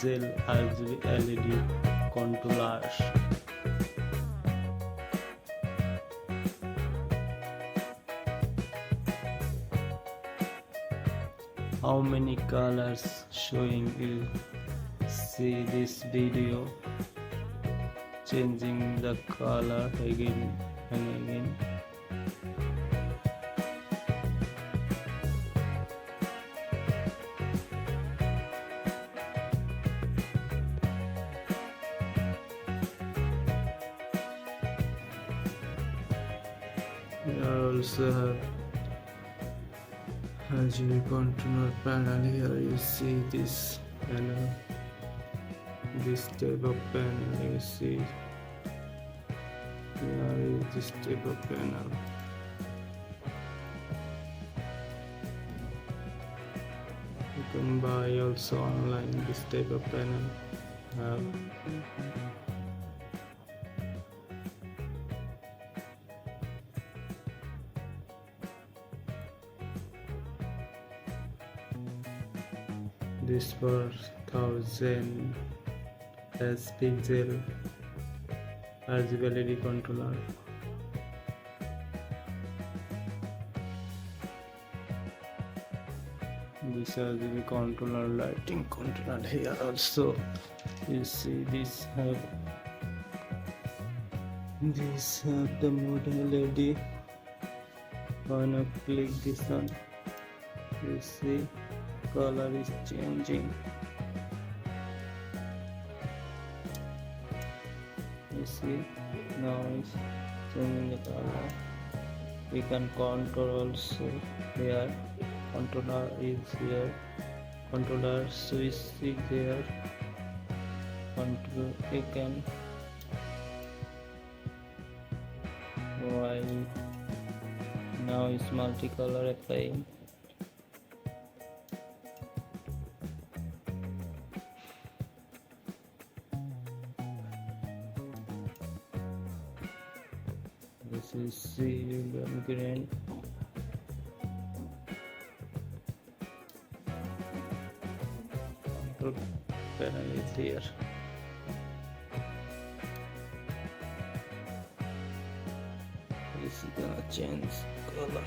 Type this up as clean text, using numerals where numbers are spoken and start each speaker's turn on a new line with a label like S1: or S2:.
S1: pixel RGB LED controller. How many colors showing you see this video? Changing the color again and again. Here also have RGB controller panel. Here you see this panel, this type of panel you see. Here is this type of panel. You can buy also online this type of panel. This for 1000S Pixel RGB LED controller. This RGB controller, lighting controller. Here also you see this have the mode LED. When I click this one, you see color is changing. You see now it's changing the color. We can control also here. Controller is here. Controller switch is here. Control we can while now is multicolor applying. This is silver green. Control panel is here. This is gonna change color.